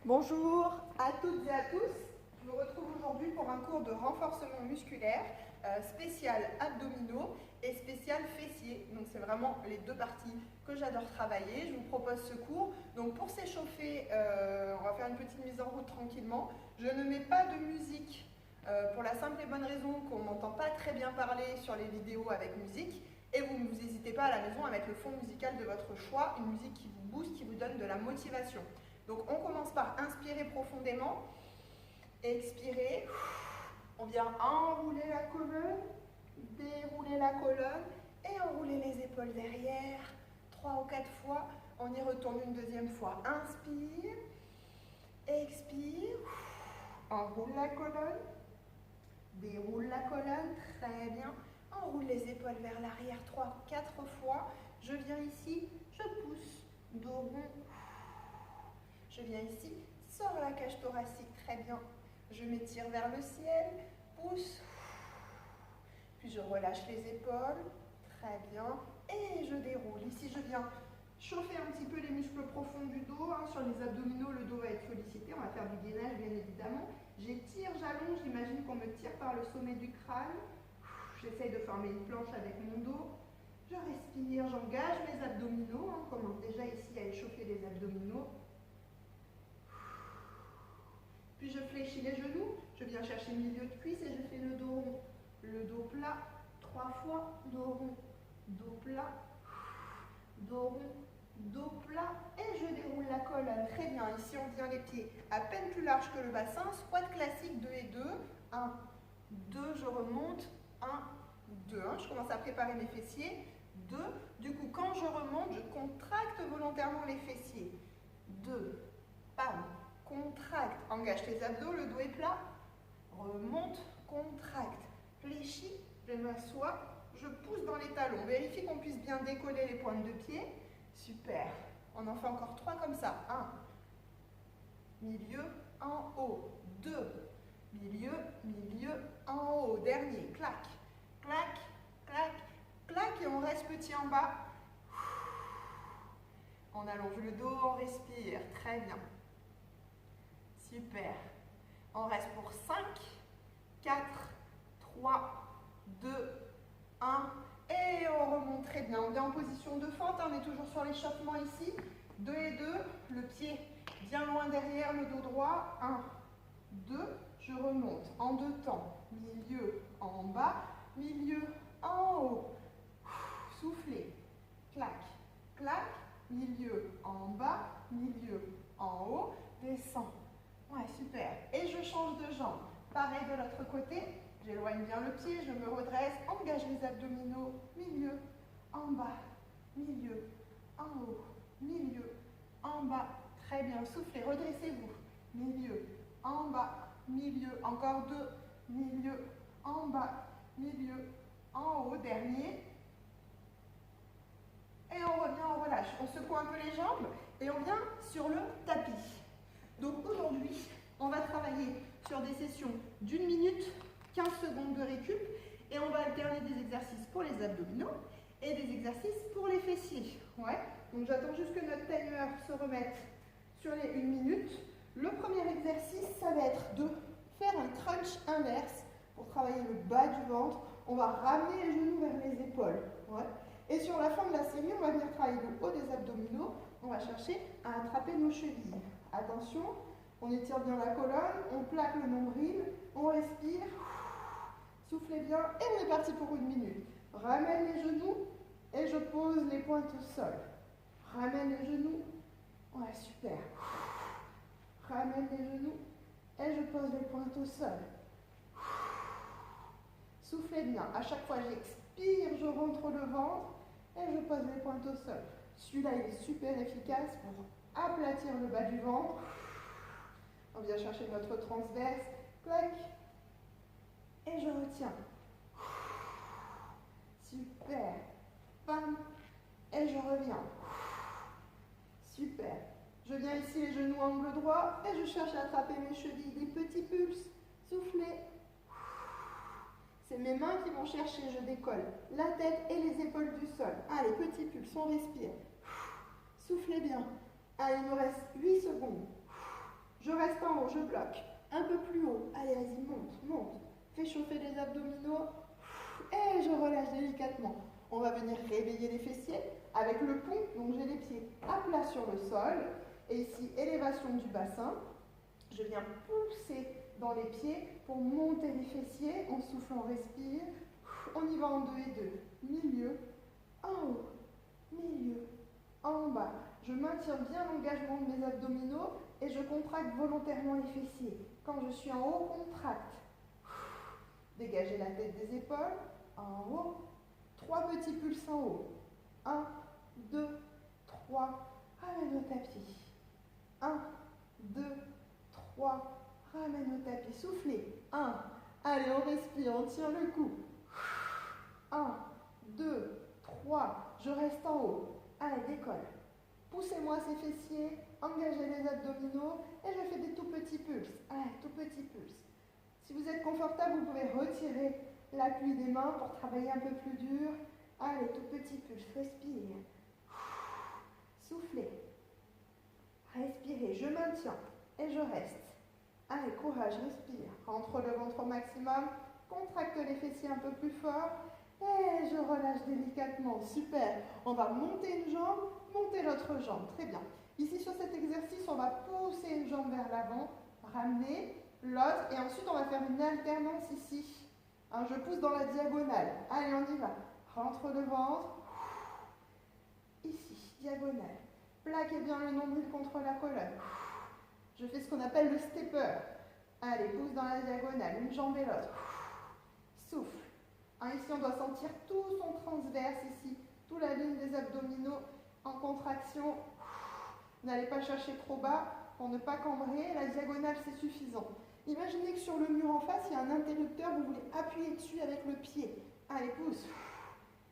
Bonjour à toutes et à tous. Je vous retrouve aujourd'hui pour un cours de renforcement musculaire spécial abdominaux et spécial fessiers. Donc c'est vraiment les deux parties que j'adore travailler. Je vous propose ce cours. Donc pour s'échauffer, on va faire une petite mise en route tranquillement. Je ne mets pas de musique pour la simple et bonne raison qu'on n'entend pas très bien parler sur les vidéos avec musique. Et vous n'hésitez pas à la maison à mettre le fond musical de votre choix, une musique qui vous booste, qui vous donne de la motivation. Donc on commence par inspirer profondément, expirer, on vient enrouler la colonne, dérouler la colonne et enrouler les épaules derrière, 3 ou 4 fois, on y retourne une deuxième fois, inspire, expire, enroule la colonne, déroule la colonne, très bien, enroule les épaules vers l'arrière 3 ou 4 fois, je viens ici, je pousse, dos rond. Je viens ici, sors la cage thoracique, très bien. Je m'étire vers le ciel, pousse. Puis je relâche les épaules, très bien. Et je déroule. Ici, je viens chauffer un petit peu les muscles profonds du dos. Sur les abdominaux, le dos va être sollicité. On va faire du gainage, bien évidemment. J'étire, j'allonge. J'imagine qu'on me tire par le sommet du crâne. J'essaye de former une planche avec mon dos. Je respire, j'engage mes abdominaux. On commence déjà ici à échauffer les abdominaux. Puis je fléchis les genoux, je viens chercher le milieu de cuisse et je fais le dos rond. Le dos plat, 3 fois, dos rond, dos plat, dos rond, dos plat, et je déroule la colonne. Très bien, ici on tient les pieds à peine plus larges que le bassin, squat classique 2 et 2, 1, 2, je remonte, 1, 2, je commence à préparer mes fessiers, 2, du coup quand je remonte, je contracte volontairement les fessiers, 2, pam, contracte, engage tes abdos, le dos est plat, remonte, contracte, fléchis, je m'assois, je pousse dans les talons, vérifie qu'on puisse bien décoller les pointes de pied, super, on en fait encore 3 comme ça, 1, milieu, en haut, 2, milieu, milieu, en haut, dernier, clac, clac, clac, clac, et on reste petit en bas, on allonge le dos, on respire, très bien. Super. On reste pour 5, 4, 3, 2, 1. Et on remonte très bien. On est en position de fente. On est toujours sur l'échauffement ici. 2 et 2. Le pied bien loin derrière le dos droit. 1, 2. Je remonte en 2 temps. Milieu en bas. Milieu en haut. Soufflez. Clac, clac. Milieu en bas. Milieu en haut. Descends. Ouais, super. Et je change de jambe. Pareil de l'autre côté. J'éloigne bien le pied, je me redresse, engage les abdominaux. Milieu, en bas, milieu, en haut, milieu, en bas. Très bien. Soufflez, redressez-vous. Milieu, en bas, milieu, encore 2. Milieu, en bas, milieu, en haut. Dernier. Et on revient, on relâche. On secoue un peu les jambes et on vient sur le tapis. Donc aujourd'hui, on va travailler sur des sessions d'1 minute, 15 secondes de récup, et on va alterner des exercices pour les abdominaux et des exercices pour les fessiers. Ouais. Donc j'attends juste que notre timer se remette sur les 1 minute. Le premier exercice, ça va être de faire un crunch inverse pour travailler le bas du ventre. On va ramener les genoux vers les épaules. Ouais. Et sur la fin de la série, on va venir travailler le haut des abdominaux. On va chercher à attraper nos chevilles. Attention, on étire bien la colonne, on plaque le nombril, on respire, soufflez bien et on est parti pour 1 minute. Ramène les genoux et je pose les pointes au sol. Ramène les genoux, ouais super. Ramène les genoux et je pose les pointes au sol. Soufflez bien, à chaque fois j'expire, je rentre le ventre et je pose les pointes au sol. Celui-là il est super efficace pour aplatir le bas du ventre. On vient chercher notre transverse. Clac. Et je retiens. Super. Pam. Et je reviens. Super. Je viens ici les genoux angle droit et je cherche à attraper mes chevilles. Des petits pulses. Soufflez. C'est mes mains qui vont chercher. Je décolle la tête et les épaules du sol. Allez, petits pulses. On respire. Soufflez bien. Allez, il nous reste 8 secondes. Je reste en haut, je bloque. Un peu plus haut. Allez, vas-y, monte, monte. Fais chauffer les abdominaux. Et je relâche délicatement. On va venir réveiller les fessiers avec le pont. Donc j'ai les pieds à plat sur le sol. Et ici, élévation du bassin. Je viens pousser dans les pieds pour monter les fessiers. En soufflant, on respire. On y va en 2 et 2. Milieu, en haut, milieu, en bas. Je maintiens bien l'engagement de mes abdominaux et je contracte volontairement les fessiers. Quand je suis en haut, contracte. Dégagez la tête des épaules. En haut. 3 petits pulses en haut. 1, 2, 3. Ramène au tapis. 1, 2, 3. Ramène au tapis. Soufflez. 1. Allez, on respire. On tire le cou. 1, 2, 3. Je reste en haut. Allez, décolle. Poussez-moi ces fessiers. Engagez les abdominaux. Et je fais des tout petits pulses. Allez, tout petits pulses. Si vous êtes confortable, vous pouvez retirer l'appui des mains pour travailler un peu plus dur. Allez, tout petit pulse, respire. Soufflez. Respirez, je maintiens et je reste. Allez, courage, respire. Rentre le ventre au maximum. Contracte les fessiers un peu plus fort. Et je relâche délicatement. Super. On va monter une jambe, monter l'autre jambe. Très bien. Ici, sur cet exercice, on va pousser une jambe vers l'avant, ramener l'autre. Et ensuite, on va faire une alternance ici. Hein, je pousse dans la diagonale. Allez, on y va. Rentre le ventre. Ici, diagonale. Plaquez bien le nombril contre la colonne. Je fais ce qu'on appelle le stepper. Allez, pousse dans la diagonale. Une jambe et l'autre. Souffle. Hein, ici, on doit sentir tout son transverse ici. Toute la ligne des abdominaux en contraction. N'allez pas chercher trop bas pour ne pas cambrer. La diagonale, c'est suffisant. Imaginez que sur le mur en face, il y a un interrupteur. Vous voulez appuyer dessus avec le pied. Allez, pousse.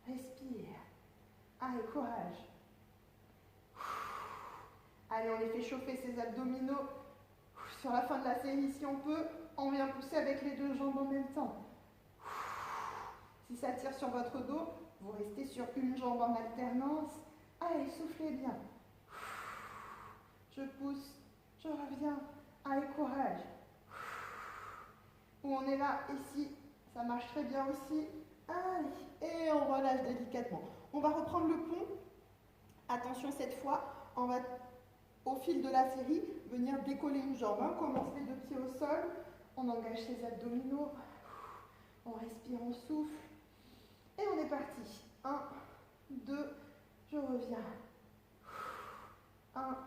Respire. Allez, courage. Allez, on les fait chauffer ces abdominaux. Sur la fin de la série, si on peut, on vient pousser avec les 2 jambes en même temps. Si ça tire sur votre dos, vous restez sur une jambe en alternance. Allez, soufflez bien. Je pousse, je reviens. Allez, courage. Où on est là, ici, ça marche très bien aussi. Allez, et on relâche délicatement. On va reprendre le pont. Attention cette fois, on va au fil de la série venir décoller une jambe. On commence les 2 pieds au sol, on engage ses abdominaux, on respire, on souffle. Et on est parti. 1, 2, je reviens. 1,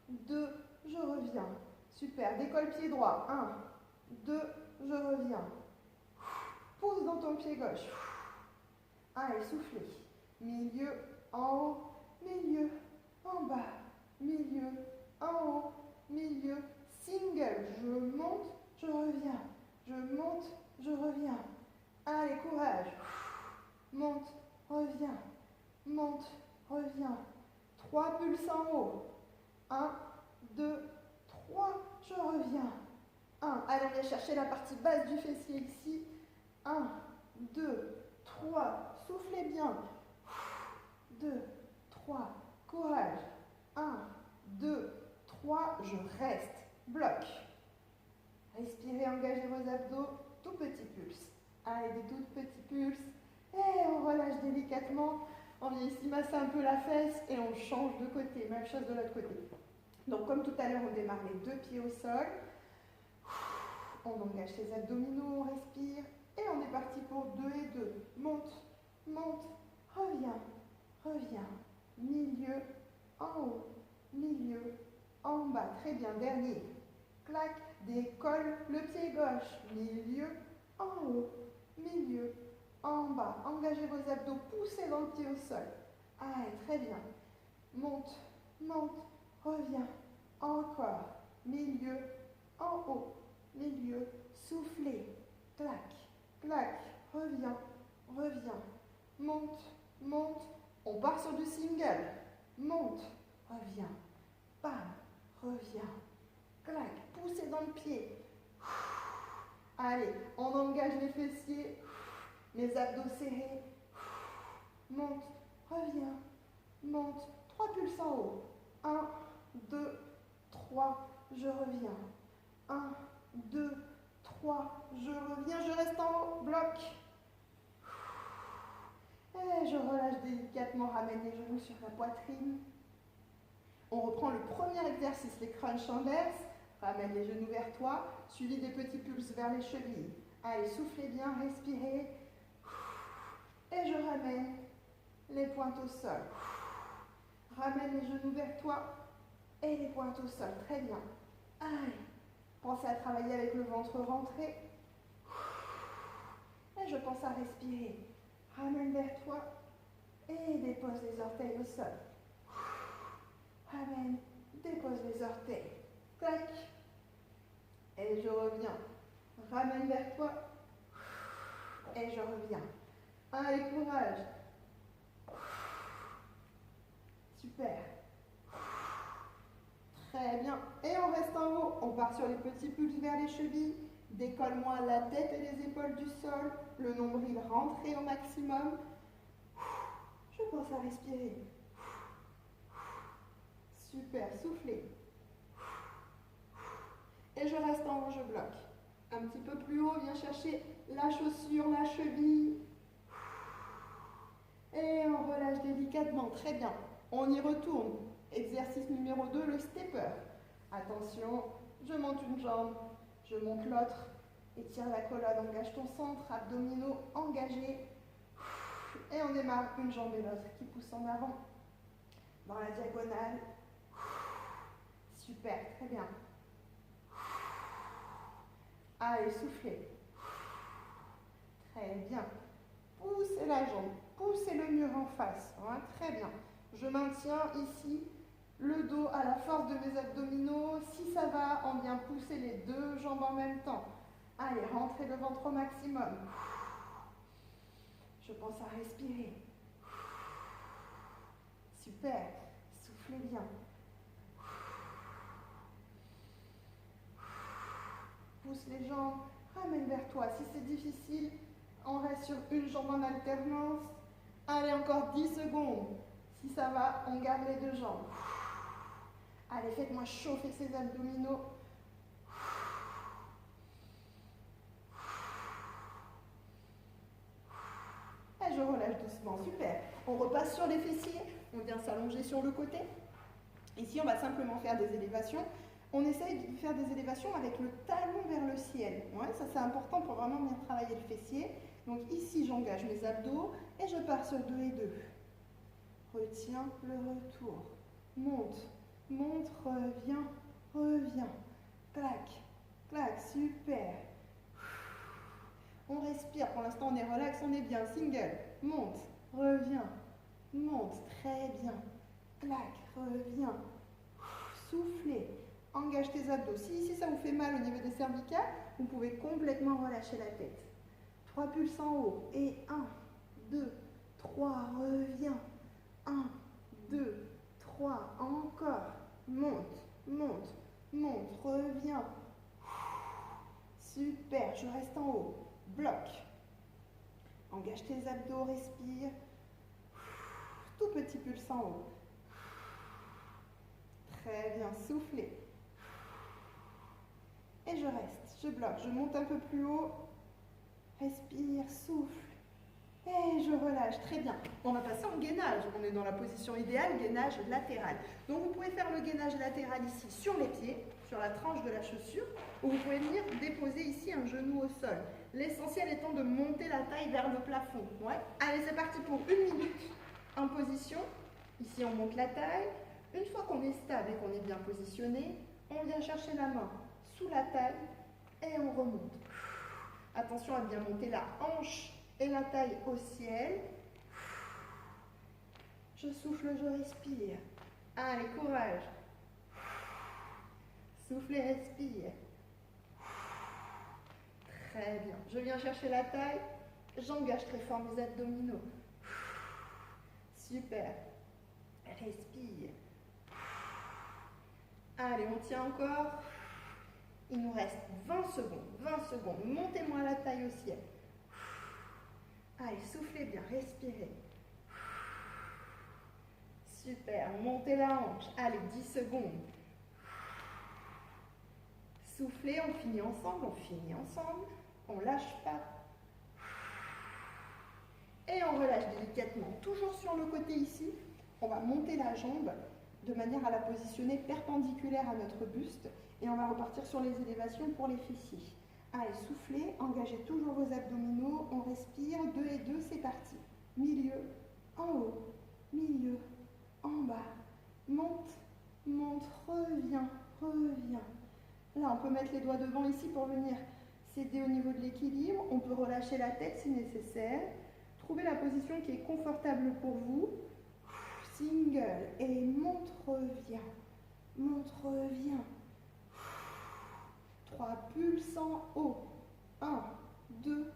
2, je reviens. Super, décolle pied droit. 1, 2, je reviens. Pousse dans ton pied gauche. Allez, soufflez. Milieu, en haut, milieu, en bas, milieu, en haut, milieu, single. Je monte, je reviens. Je monte, je reviens. Allez, courage. Monte, reviens. Monte, reviens. 3 pulses en haut. 1, 2, 3, je reviens. 1, allez, on vient chercher la partie basse du fessier ici. 1, 2, 3, soufflez bien. 2, 3, courage. 1, 2, 3, je reste. Bloc. Respirez, engagez vos abdos. Tout petit pulse. Allez, des tout petits pulses. Et on relâche délicatement. On vient ici masser un peu la fesse et on change de côté. Même chose de l'autre côté. Donc comme tout à l'heure, on démarre les 2 pieds au sol. On engage ses abdominaux, on respire. Et on est parti pour 2 et 2. Monte, monte, reviens, reviens. Milieu, en haut, milieu, en bas. Très bien, dernier. Clac, décolle le pied gauche. Milieu, en haut, milieu, en bas. Engagez vos abdos, poussez dans le pied au sol. Allez, très bien. Monte, monte, reviens. Encore. Milieu, en haut, milieu, soufflez. Clac, clac, reviens, reviens. Monte, monte. On part sur du single. Monte, reviens. Bam, reviens. Clac, poussez dans le pied. Allez, on engage les fessiers. Les abdos serrés. Monte, reviens. Monte. 3 pulses en haut. 1, 2, 3, je reviens. 1, 2, 3. Je reviens, je reste en haut. Bloc. Et je relâche délicatement, ramène les genoux sur la poitrine. On reprend le premier exercice, les crunchs inverses. Ramène les genoux vers toi, suivi des petits pulses vers les chevilles. Allez, soufflez bien, respirez. Et je ramène les pointes au sol. Ramène les genoux vers toi et les pointes au sol. Très bien. Allez, pensez à travailler avec le ventre rentré. Et je pense à respirer. Ramène vers toi et dépose les orteils au sol. Ramène, dépose les orteils. Tac. Et je reviens. Ramène vers toi. Et je reviens. Allez, courage. Super. Très bien. Et on reste en haut. On part sur les petits pulses vers les chevilles. Décolle-moi la tête et les épaules du sol. Le nombril rentré au maximum. Je pense à respirer. Super. Soufflez. Et je reste en haut, je bloque. Un petit peu plus haut, viens chercher la chaussure, la cheville. Et on relâche délicatement. Très bien. On y retourne. Exercice numéro 2, le stepper. Attention, je monte une jambe, je monte l'autre. Étire la colonne, engage ton centre, abdominaux engagés. Et on démarre une jambe et l'autre qui pousse en avant. Dans la diagonale. Super, très bien. Allez, soufflez. Très bien. Poussez la jambe, poussez le mur en face. Hein, très bien. Je maintiens ici le dos à la force de mes abdominaux. Si ça va, on vient pousser les deux jambes en même temps. Allez, rentrez le ventre au maximum. Je pense à respirer. Super. Soufflez bien. Pousse les jambes, ramène vers toi. Si c'est difficile, on reste sur une jambe en alternance. Allez, encore 10 secondes. Si ça va, on garde les deux jambes. Allez, faites-moi chauffer ces abdominaux. Et je relâche doucement. Super. On repasse sur les fessiers. On vient s'allonger sur le côté. Ici, on va simplement faire des élévations. On essaye de faire des élévations avec le talon vers le ciel. Ouais, ça, c'est important pour vraiment bien travailler le fessier. Donc ici, j'engage mes abdos et je pars sur 2 et 2. Retiens le retour. Monte, monte, reviens, reviens. Clac, clac, super. On respire. Pour l'instant, on est relax, on est bien. Single. Monte, reviens, monte. Très bien. Clac, reviens. Soufflez. Engage tes abdos. Si ici, ça vous fait mal au niveau des cervicales, vous pouvez complètement relâcher la tête. 3 pulses en haut. Et 1, 2, 3. Reviens. 1, 2, 3. Encore. Monte, monte, monte. Reviens. Super. Je reste en haut. Bloc. Engage tes abdos. Respire. Tout petit pulse en haut. Très bien. Soufflez. Et je reste. Je bloque. Je monte un peu plus haut. Respire. Souffle. Et je relâche, très bien. On va passer en gainage. On est dans la position idéale, gainage latéral. Donc vous pouvez faire le gainage latéral ici sur les pieds, sur la tranche de la chaussure, ou vous pouvez venir déposer ici un genou au sol. L'essentiel étant de monter la taille vers le plafond. Ouais. Allez, c'est parti pour 1 minute en position. Ici, on monte la taille. Une fois qu'on est stable et qu'on est bien positionné, on vient chercher la main sous la taille et on remonte. Attention à bien monter la hanche et la taille au ciel. Je souffle, je respire. Allez, courage. Souffle et respire. Très bien. Je viens chercher la taille. J'engage très fort mes abdominaux. Super. Respire. Allez, on tient encore. Il nous reste 20 secondes. 20 secondes. Montez-moi la taille au ciel. Allez, soufflez bien, respirez. Super, montez la hanche. Allez, 10 secondes. Soufflez, on finit ensemble, on lâche pas. Et on relâche délicatement, toujours sur le côté ici. On va monter la jambe de manière à la positionner perpendiculaire à notre buste. Et on va repartir sur les élévations pour les fessiers. Allez, soufflez, engagez toujours vos abdominaux. On respire, 2 et 2, c'est parti. Milieu, en haut, milieu, en bas. Monte, monte, reviens, reviens. Là, on peut mettre les doigts devant ici pour venir s'aider au niveau de l'équilibre. On peut relâcher la tête si nécessaire. Trouvez la position qui est confortable pour vous. Single. Et monte, reviens. Monte, reviens. 3 pulses en haut. 1, 2,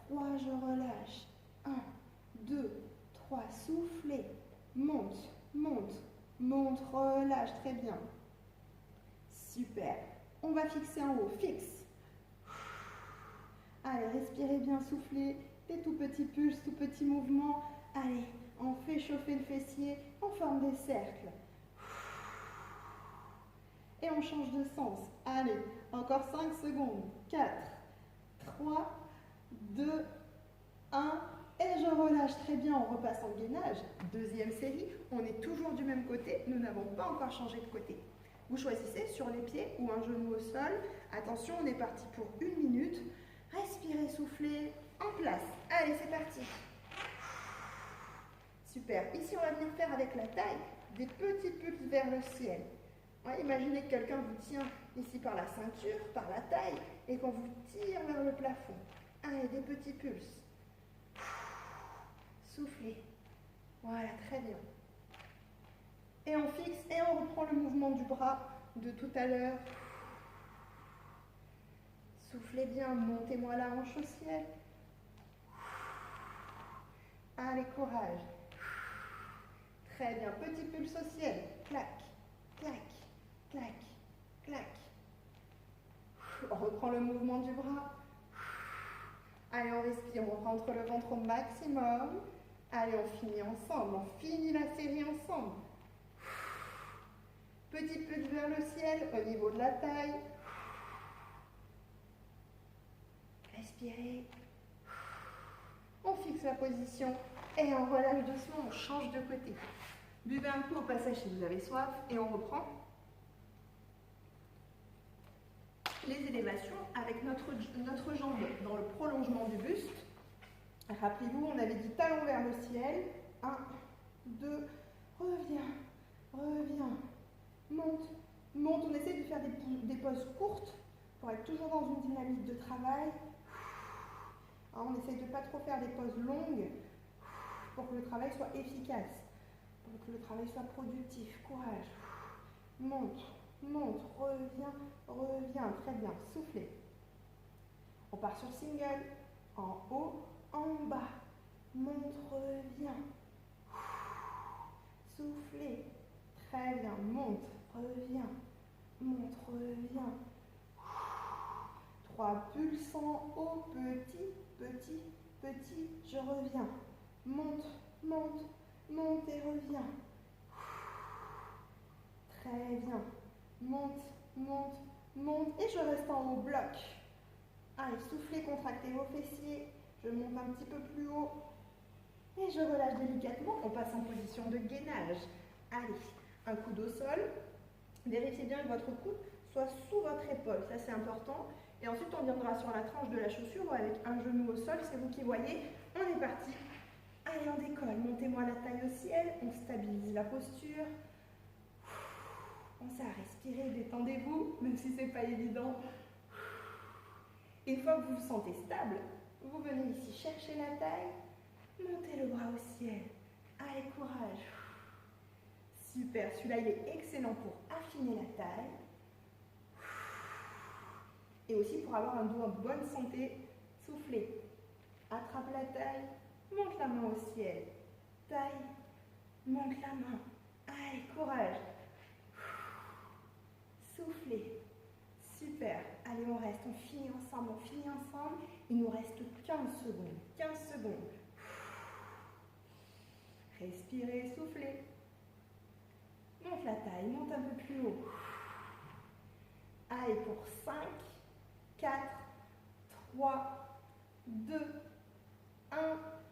3, je relâche. 1, 2, 3, soufflez. Monte, monte, monte, relâche. Très bien. Super. On va fixer en haut. Fixe. Allez, respirez bien, soufflez. Des tout petits pulses, tout petits mouvements. Allez, on fait chauffer le fessier. On forme des cercles. Et on change de sens. Allez, encore 5 secondes. 4, 3, 2, 1. Et je relâche. Très bien, on repasse en gainage. Deuxième série. On est toujours du même côté. Nous n'avons pas encore changé de côté. Vous choisissez sur les pieds ou un genou au sol. Attention, on est parti pour 1 minute. Respirez, soufflez. En place. Allez, c'est parti. Super. Ici, on va venir faire avec la taille des petits pulses vers le ciel. Ouais, imaginez que quelqu'un vous tient ici par la ceinture, par la taille, et qu'on vous tire vers le plafond. Allez, des petits pulses. Soufflez. Voilà, très bien. Et on fixe et on reprend le mouvement du bras de tout à l'heure. Soufflez bien, montez-moi la hanche au ciel. Allez, courage. Très bien, petit pulse au ciel. Clac, clac, clac, clac. On reprend le mouvement du bras. Allez, on respire, on rentre le ventre au maximum. Allez, on finit ensemble, on finit la série ensemble. Petit pulse vers le ciel, au niveau de la taille. Respirez. On fixe la position et on relâche doucement, on change de côté. Buvez un coup au passage si vous avez soif et on reprend les élévations avec notre jambe dans le prolongement du buste. Rappelez-vous, on avait dit talon vers le ciel. 1, 2, reviens, reviens, monte, monte. On essaie de faire des pauses courtes pour être toujours dans une dynamique de travail. On essaie de ne pas trop faire des pauses longues pour que le travail soit efficace, pour que le travail soit productif. Courage. Monte, monte, reviens, reviens. Très bien. Soufflez. On part sur single. En haut, en bas. Monte, reviens. Soufflez. Très bien. Monte, reviens. Monte, reviens. 3 pulses en haut. Petit, petit, petit. Je reviens. Monte, monte, monte et reviens. Très bien. Monte, monte, monte. Et je reste en haut, bloc. Allez, soufflez, contractez vos fessiers. Je monte un petit peu plus haut. Et je relâche délicatement. On passe en position de gainage. Allez, un coude au sol. Vérifiez bien que votre coude soit sous votre épaule. Ça, c'est important. Et ensuite, on viendra sur la tranche de la chaussure ou avec un genou au sol. C'est vous qui voyez. On est parti. Allez, on décolle. Montez-moi la taille au ciel. On stabilise la posture. Pensez à respirer, détendez-vous, même si ce n'est pas évident. Une fois que vous vous sentez stable, vous venez ici chercher la taille, montez le bras au ciel. Allez, courage. Super, celui-là il est excellent pour affiner la taille. Et aussi pour avoir un dos en bonne santé, soufflez. Attrape la taille, monte la main au ciel. Taille, monte la main. Allez, courage. Soufflez. Super. Allez, on reste, on finit ensemble, on finit ensemble. Il nous reste 15 secondes. 15 secondes. Respirez, soufflez. Monte la taille, monte un peu plus haut. Allez, pour 5, 4, 3, 2, 1.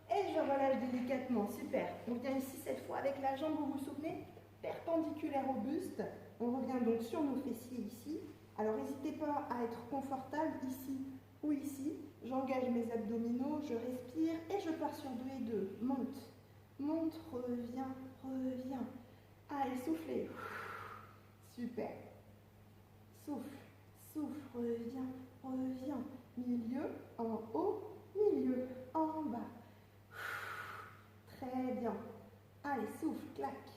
Et je relâche délicatement. Super. On vient ici cette fois avec la jambe, vous vous souvenez, perpendiculaire au buste. On revient donc sur nos fessiers ici. Alors n'hésitez pas à être confortable ici ou ici. J'engage mes abdominaux, je respire et je pars sur 2 et 2. Monte, monte, reviens, reviens. Allez, soufflez. Super. Souffle, souffle, reviens, reviens. Milieu, en haut, milieu, en bas. Très bien. Allez, souffle, claque,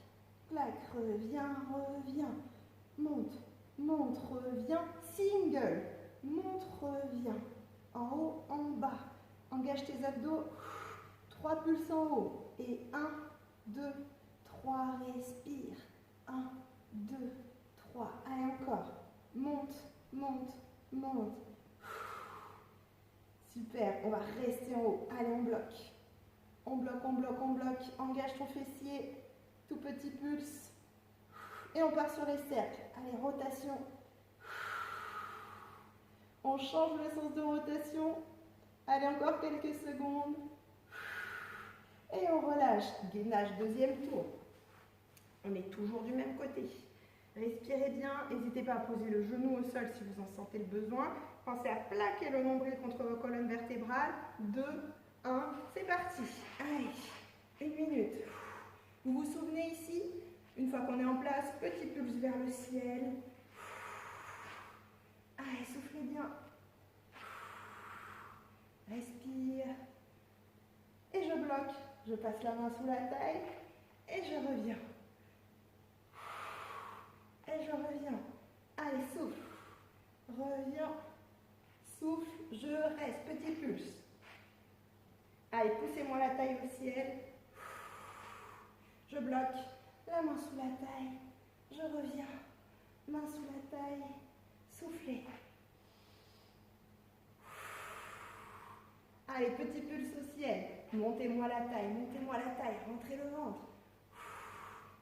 claque, reviens, reviens. Monte, monte, reviens. Single. Monte, reviens. En haut, en bas. Engage tes abdos. 3 pulses en haut. Et 1, 2, 3. Respire. 1, 2, 3. Allez, encore. Monte, monte, monte. Super. On va rester en haut. Allez, on bloque. On bloque, on bloque, on bloque. Engage ton fessier. Tout petit pulse. Et on part sur les cercles. Allez, rotation. On change le sens de rotation. Allez, encore quelques secondes. Et on relâche. Gainage, deuxième tour. On est toujours du même côté. Respirez bien. N'hésitez pas à poser le genou au sol si vous en sentez le besoin. Pensez à plaquer le nombril contre vos colonnes vertébrales. 2, 1, c'est parti. Allez, 1 minute. Vous vous souvenez ici, une fois qu'on est en place, petit pulse vers le ciel. Allez, soufflez bien. Respire. Et je bloque. Je passe la main sous la taille. Et je reviens. Et je reviens. Allez, souffle. Reviens. Souffle. Je reste. Petit pulse. Allez, poussez-moi la taille au ciel. Je bloque. La main sous la taille. Je reviens. Main sous la taille. Soufflez. Allez, petit pulse au ciel. Montez-moi la taille, montez-moi la taille. Rentrez le ventre.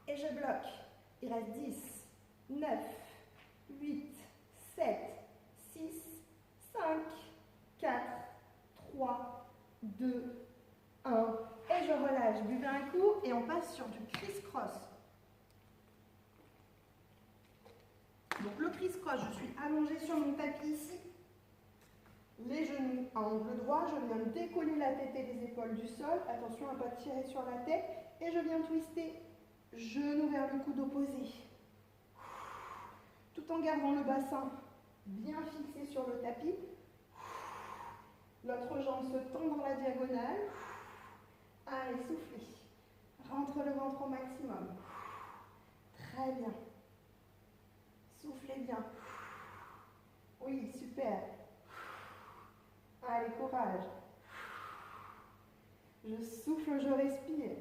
Et je bloque. Il reste 10, 9, 8, 7, 6, 5, 4, 3, 2, 1. Et je relâche. Buvez un coup et on passe sur du criss-cross. Donc le criss-cross, je suis allongée sur mon tapis ici. Les genoux à angle droit, je viens décoller la tête et les épaules du sol. Attention à ne pas tirer sur la tête. Et je viens twister, genou vers le coude opposé. Tout en gardant le bassin bien fixé sur le tapis. L'autre jambe se tend dans la diagonale. Allez, soufflez. Rentre le ventre au maximum. Très bien. Soufflez bien. Oui, super. Allez, courage. Je souffle, je respire.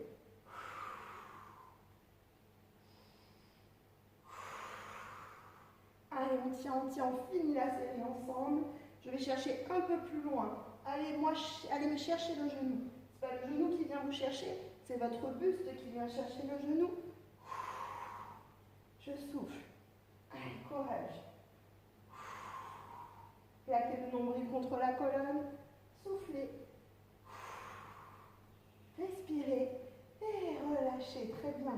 Allez, on tient, on finit la série ensemble. Je vais chercher un peu plus loin. Allez, allez me chercher le genou. Ce n'est pas le genou qui vient vous chercher, c'est votre buste qui vient chercher le genou. Je souffle. Allez, courage. Plaquez le nombril contre la colonne. Soufflez. Respirez. Et relâchez. Très bien.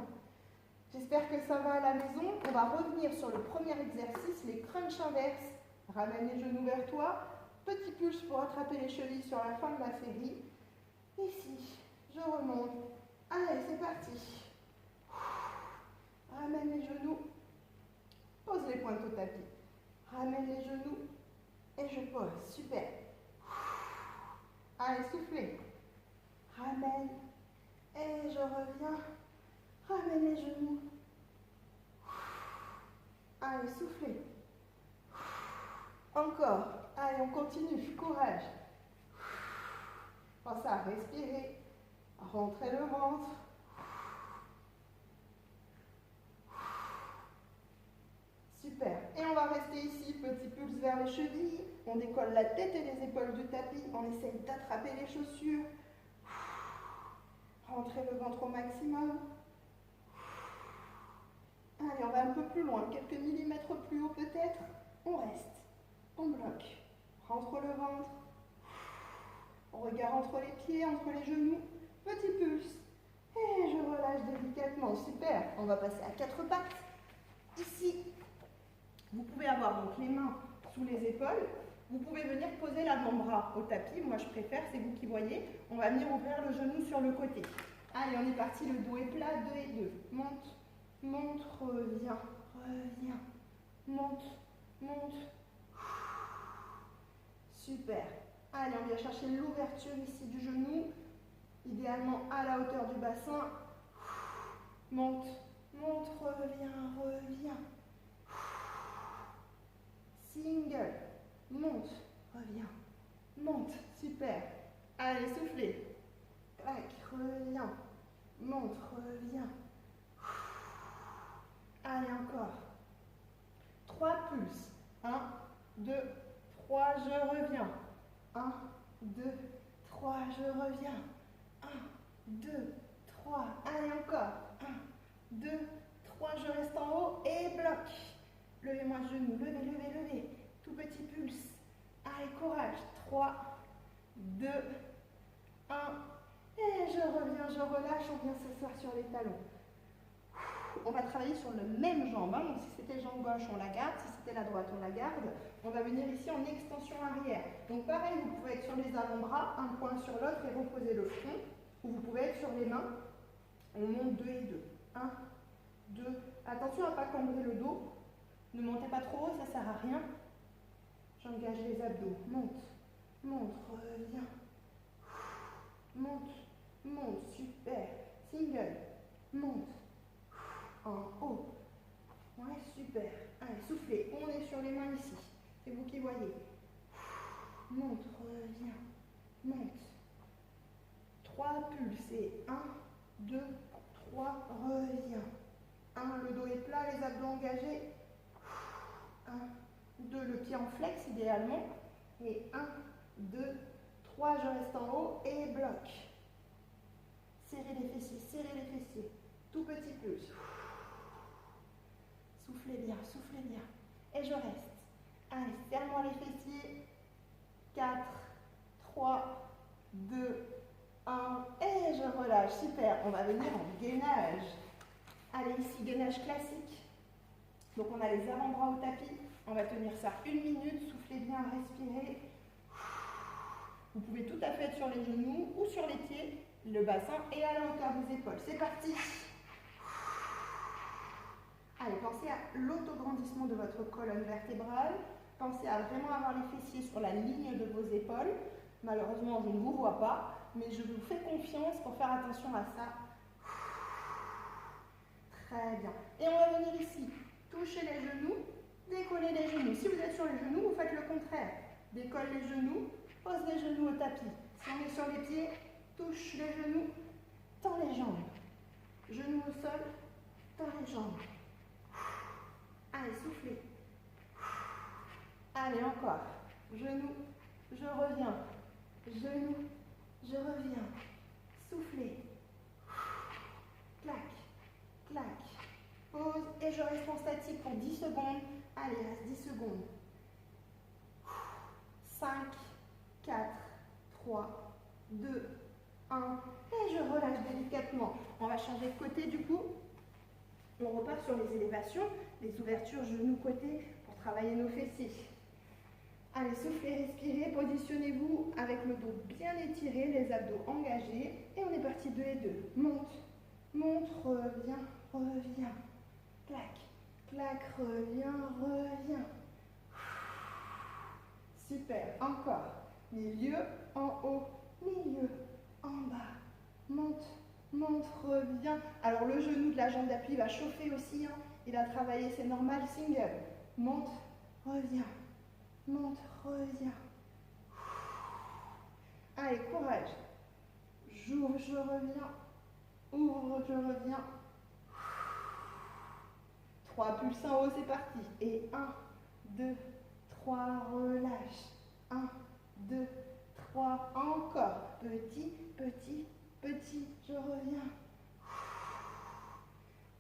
J'espère que ça va à la maison. On va revenir sur le premier exercice, les crunchs inverses. Ramène les genoux vers toi. Petit pulse pour attraper les chevilles sur la fin de la série. Ici, je remonte. Allez, c'est parti. Ramène les genoux. Pose les pointes au tapis. Ramène les genoux. Et je pose. Super. Allez, soufflez. Ramène. Et je reviens. Ramène les genoux. Allez, soufflez. Encore. Allez, on continue. Courage. Pensez à respirer. Rentrez le ventre. Super. Et on va rester ici. Petit pulse vers les chevilles. On décolle la tête et les épaules du tapis. On essaye d'attraper les chaussures. Rentrez le ventre au maximum. Allez, on va un peu plus loin. Quelques millimètres plus haut peut-être. on reste, on bloque, rentre le ventre, on regarde entre les pieds, entre les genoux, petit pulse, et je relâche délicatement, super. On va passer à 4 pattes. Ici, vous pouvez avoir donc les mains sous les épaules, vous pouvez venir poser l'avant-bras au tapis, moi je préfère, c'est vous qui voyez. On va venir ouvrir le genou sur le côté. Allez, on est parti, le dos est plat, 2 et 2. Monte, monte, reviens, reviens, monte, monte. Super. Allez, on vient chercher l'ouverture ici du genou, idéalement à la hauteur du bassin. Monte, monte, reviens, reviens. Single, monte, reviens, monte, super. Allez, soufflez. Clac, reviens, monte, reviens. Allez, encore. 3 pulses. 1, 2, 3, je reviens. 1, 2, 3, je reviens. 1, 2, 3, allez encore. 1, 2, 3, je reste en haut et bloque. Levez-moi le genou, levez, levez, levez. Tout petit pulse. Allez, courage. 3, 2, 1. Et je reviens, je relâche, on vient s'asseoir sur les talons. On va travailler sur la même jambe. Hein. Donc si c'était jambe gauche, on la garde. Si c'était la droite, on la garde. On va venir ici en extension arrière. Donc pareil, vous pouvez être sur les avant-bras, un point sur l'autre et reposer le front. Ou vous pouvez être sur les mains. On monte 2 et 2. 1, 2. Attention à ne pas cambrer le dos. Ne montez pas trop haut, ça ne sert à rien. J'engage les abdos. Monte, monte, reviens. Monte, monte, super. Single, monte. En haut. Ouais, super. Allez, soufflez. On est sur les mains ici. C'est vous qui voyez. Monte, reviens. Monte. 3 pulses. Et 1, 2, 3, reviens. 1, le dos est plat, les abdos engagés. 1, 2, le pied en flex idéalement. Et 1, 2, 3, je reste en haut et bloque. Serrez les fessiers, serrez les fessiers. Tout petit pulse. Soufflez bien, soufflez bien. Et je reste. Allez, serre-moi les fessiers. 4, 3, 2, 1. Et je relâche. Super. On va venir en gainage. Allez, ici, gainage classique. Donc, on a les avant-bras au tapis. On va tenir ça 1 minute. Soufflez bien, respirez. Vous pouvez tout à fait être sur les genoux ou sur les pieds, le bassin et à la hauteur des épaules. C'est parti. Allez, pensez à l'autograndissement de votre colonne vertébrale. Pensez à vraiment avoir les fessiers sur la ligne de vos épaules. Malheureusement, je ne vous vois pas, mais je vous fais confiance pour faire attention à ça. Très bien. Et on va venir ici, toucher les genoux, décoller les genoux. Si vous êtes sur les genoux, vous faites le contraire. Décolle les genoux, pose les genoux au tapis. Si on est sur les pieds, touche les genoux, tend les jambes. Genoux au sol, tend les jambes. Allez, soufflez. Allez, encore. Genoux, je reviens. Genoux, je reviens. Soufflez. Clac, clac. Pause et je reste en statique pour 10 secondes. Allez, reste 10 secondes. 5, 4, 3, 2, 1. Et je relâche délicatement. On va changer de côté du coup. On repart sur les élévations, les ouvertures genoux-côté pour travailler nos fessiers. Allez, soufflez, respirez, positionnez-vous avec le dos bien étiré, les abdos engagés. Et on est parti 2 et 2. Monte, monte, reviens, reviens. Clac, clac, reviens, reviens. Super, encore. Milieu, en haut, milieu, en bas. Monte, monte, reviens. Alors le genou de la jambe d'appui va chauffer aussi. Hein. Il va travailler, c'est normal. Single. Monte, reviens. Monte, reviens. Allez, courage. J'ouvre, je reviens. Ouvre, je reviens. 3 pulses en haut, c'est parti. Et 1, 2, 3, relâche. 1, 2, 3, encore. Petit, petit, petit, je reviens.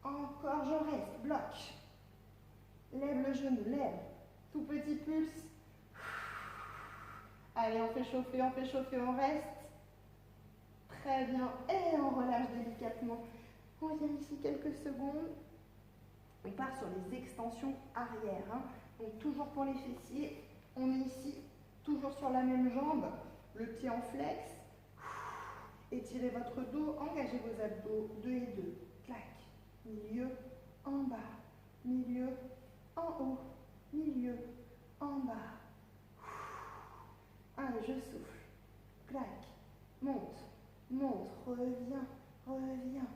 Encore, je reste, bloque. Lève le genou, lève. Tout petit pulse. Allez, on fait chauffer, on reste. Très bien. Et on relâche délicatement. On vient ici quelques secondes. On part sur les extensions arrière. Hein. Donc toujours pour les fessiers. On est ici, toujours sur la même jambe. Le pied en flex. Étirez votre dos, engagez vos abdos. 2 et 2. Clac. Milieu, en bas. Milieu, en haut. Milieu, en bas. Allez, je souffle. Clac. Monte, monte, reviens, reviens.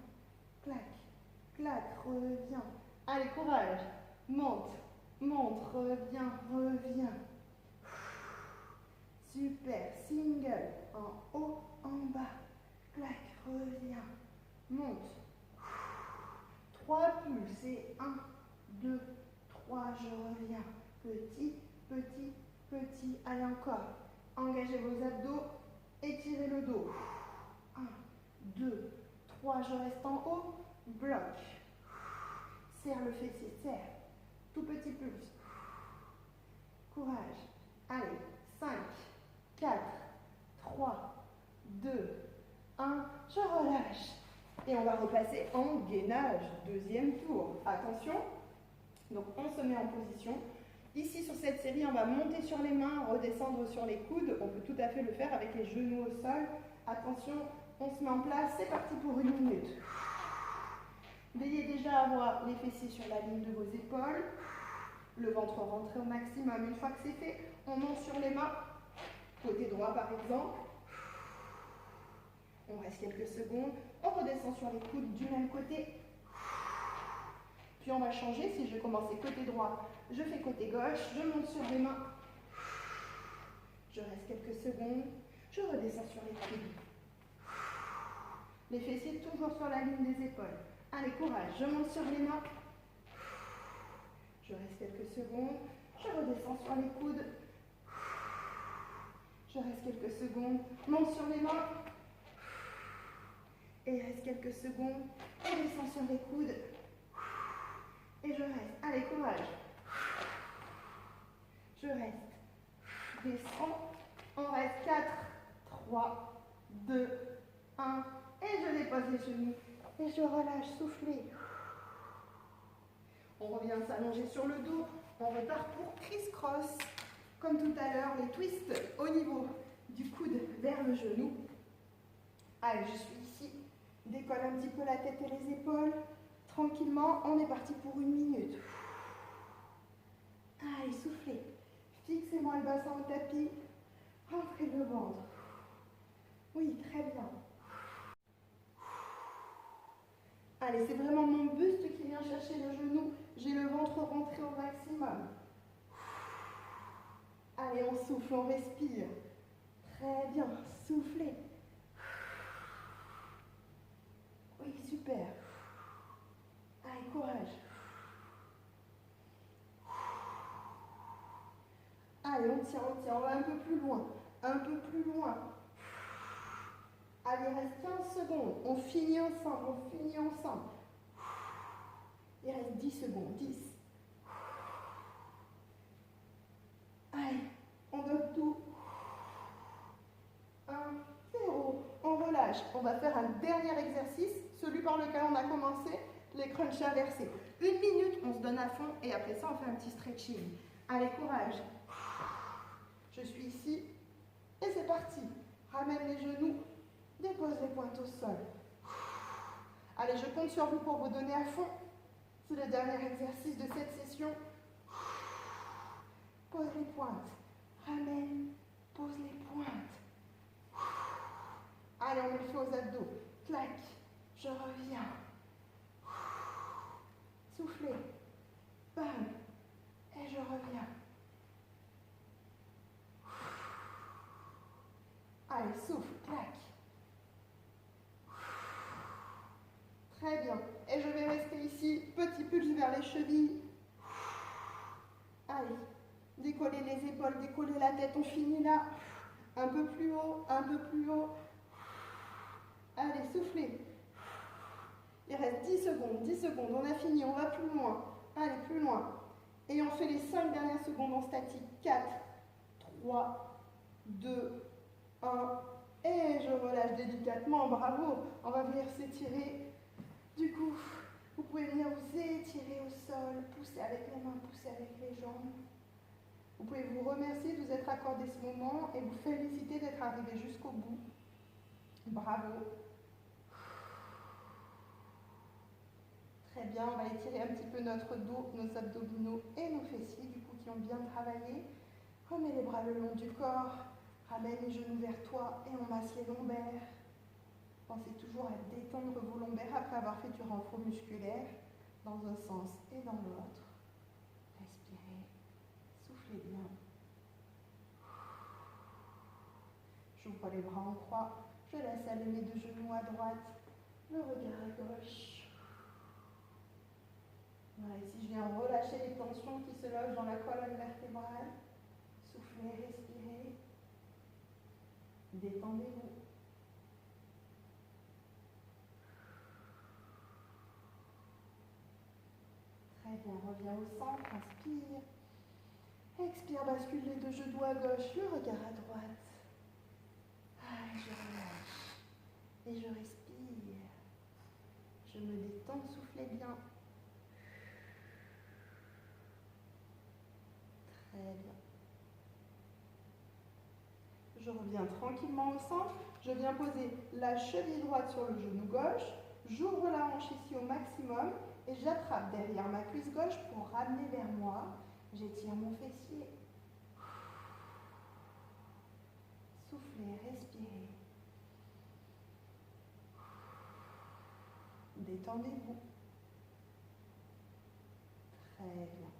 Clac, clac, reviens. Allez, courage. Monte, monte, reviens, reviens. Super. Single. En haut, en bas. Clac, reviens. Monte. 3 pulses et 1, 2, 3, je reviens. Petit, petit, petit. Allez, encore. Engagez vos abdos. Étirez le dos. 1, 2, 3, je reste en haut. Bloc. Serre le fessier, serre. Tout petit pulse. Courage. Allez, 5, 4, 3, 2, 1. Je relâche. Et on va repasser en gainage. Deuxième tour. Attention. Donc on se met en position. Ici sur cette série, on va monter sur les mains, redescendre sur les coudes. On peut tout à fait le faire avec les genoux au sol. Attention, on se met en place. C'est parti pour 1 minute. Veillez déjà à avoir les fessiers sur la ligne de vos épaules. Le ventre rentré au maximum. Une fois que c'est fait, on monte sur les mains. Côté droit par exemple. On reste quelques secondes. On redescend sur les coudes du même côté. Puis on va changer. Si je vais commencer côté droit, je fais côté gauche. Je monte sur les mains. Je reste quelques secondes. Je redescends sur les coudes. Les fessiers toujours sur la ligne des épaules. Allez, courage. Je monte sur les mains. Je reste quelques secondes. Je redescends sur les coudes. Je reste quelques secondes. Monte sur les mains. Et reste quelques secondes. Et descends sur les coudes. Et je reste. Allez, courage. Je reste. Descends. On reste 4, 3, 2, 1. Et je dépose les genoux. Et je relâche. Soufflez. On revient s'allonger sur le dos. On repart pour criss-cross. Comme tout à l'heure, les twists au niveau du coude vers le genou. Allez, je suis ici. Décolle un petit peu la tête et les épaules. Tranquillement, on est parti pour 1 minute. Allez, soufflez. Fixez-moi le bassin au tapis. Rentrez le ventre. Oui, très bien. Allez, c'est vraiment mon buste qui vient chercher le genou. J'ai le ventre rentré au maximum. Allez, on souffle, on respire. Très bien, soufflez. Oui, super. Allez, courage. Allez, on tient, on va un peu plus loin. Un peu plus loin. Allez, il reste 15 secondes. On finit ensemble, Il reste 10 secondes, 10. Allez, on donne tout. 1, 0. On relâche. On va faire un dernier exercice, celui par lequel on a commencé, les crunchs inversés. 1 minute, on se donne à fond et après ça, on fait un petit stretching. Allez, courage. Je suis ici et c'est parti. Ramène les genoux, dépose les pointes au sol. Allez, je compte sur vous pour vous donner à fond. C'est le dernier exercice de cette session. Pose les pointes. Ramène, pose les pointes. Allez, on le fait aux abdos. Clac, je reviens. Soufflez. Bam. Et je reviens. Allez, souffle, clac. Très bien. Et je vais rester ici, petit pulse vers les chevilles. Allez, décollez les épaules, décollez la tête, on finit là. Un peu plus haut, un peu plus haut. Allez, soufflez. Il reste 10 secondes, 10 secondes, on a fini, on va plus loin. Allez, plus loin. Et on fait les 5 dernières secondes en statique. 4, 3, 2, 1. Et je relâche délicatement. Bravo. On va venir s'étirer. Du coup, vous pouvez venir vous étirer au sol, pousser avec les mains, pousser avec les jambes. Vous pouvez vous remercier de vous être accordé ce moment et vous féliciter d'être arrivé jusqu'au bout. Bravo. Très bien, on va étirer un petit peu notre dos, nos abdominaux et nos fessiers, du coup, qui ont bien travaillé. Remets les bras le long du corps, ramène les genoux vers toi et on masse les lombaires. Pensez toujours à détendre vos lombaires après avoir fait du renfort musculaire dans un sens et dans l'autre. Respirez, soufflez bien. J'ouvre les bras en croix, je laisse aller mes 2 genoux à droite, le regard à gauche. Voilà, ici je viens relâcher les tensions qui se logent dans la colonne vertébrale. Soufflez, respirez. Détendez-vous. Très bien, reviens au centre, inspire. Expire, bascule les 2 genoux à gauche, le regard à droite. Je relâche. Et je respire. Je me détends, soufflez bien. Très bien. Je reviens tranquillement au centre. Je viens poser la cheville droite sur le genou gauche. J'ouvre la hanche ici au maximum et j'attrape derrière ma cuisse gauche pour ramener vers moi. J'étire mon fessier. Soufflez, respirez. Détendez-vous. Très bien.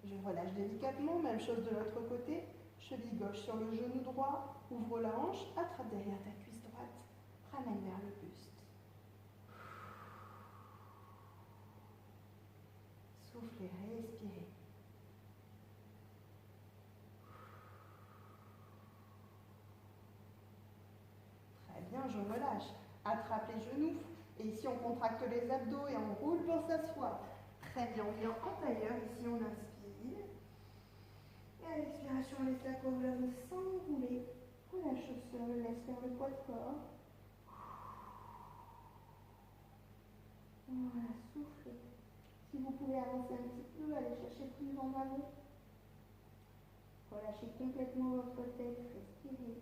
Je relâche délicatement, même chose de l'autre côté. Cheville gauche sur le genou droit. Ouvre la hanche, attrape derrière ta cuisse droite. Ramène vers le buste. Soufflez, respirez. Très bien, je relâche. Attrape les genoux. Et ici, on contracte les abdos et on roule pour s'asseoir. Très bien, on vient en tailleur. Ici, on inspire. Et à l'expiration, on laisse la colonne s'enrouler. Relâche au sol, laisse faire le poids de corps. Voilà, soufflez. Si vous pouvez avancer un petit peu, allez chercher plus en avant. Relâchez complètement votre tête, respirez.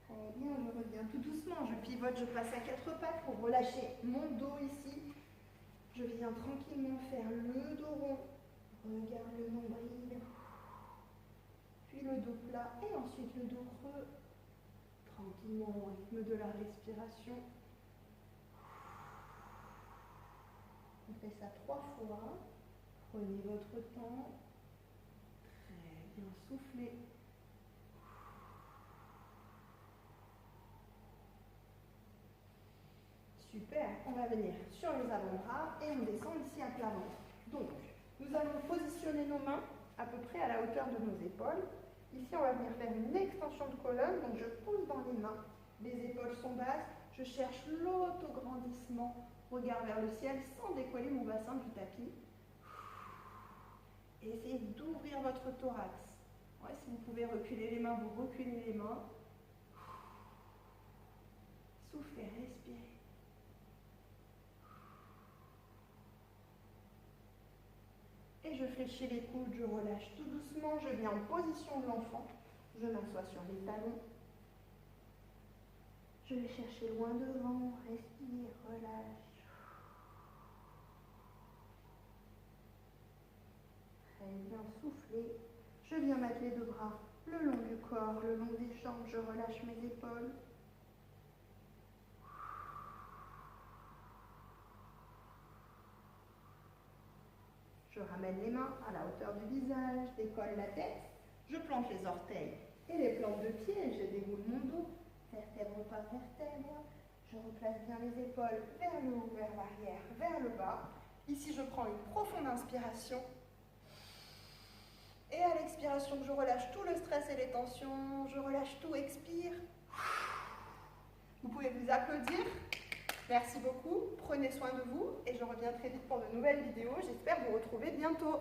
Très bien, je reviens tout doucement, je pivote, je passe à 4 pattes pour relâcher mon dos ici. Je viens tranquillement faire le dos rond. Regarde le nombril. Puis le dos plat et ensuite le dos creux. Tranquillement au rythme de la respiration. On fait ça 3 fois. Prenez votre temps. Très bien, soufflez. Super, on va venir sur les avant-bras et on descend ici à plat ventre. Donc, nous allons positionner nos mains à peu près à la hauteur de nos épaules. Ici, on va venir faire une extension de colonne, donc je pousse dans les mains. Les épaules sont basses, je cherche l'autograndissement, regard vers le ciel sans décoller mon bassin du tapis. Et essayez d'ouvrir votre thorax. Ouais, si vous pouvez reculer les mains, vous reculez les mains. Soufflez, respirez. Et je fléchis les coudes, je relâche tout doucement, je viens en position de l'enfant. Je m'assois sur les talons. Je vais chercher loin devant, respire, relâche. Très bien, soufflez. Je viens mettre les 2 bras le long du corps, le long des jambes, je relâche mes épaules. Je ramène les mains à la hauteur du visage, décolle la tête, je plante les orteils et les plantes de pied, je déroule mon dos, vertèbre par vertèbre, je replace bien les épaules vers le haut, vers l'arrière, vers le bas. Ici, je prends une profonde inspiration. Et à l'expiration, je relâche tout le stress et les tensions, je relâche tout, expire. vous applaudir. Merci beaucoup, prenez soin de vous et je reviens très vite pour de nouvelles vidéos. J'espère vous retrouver bientôt.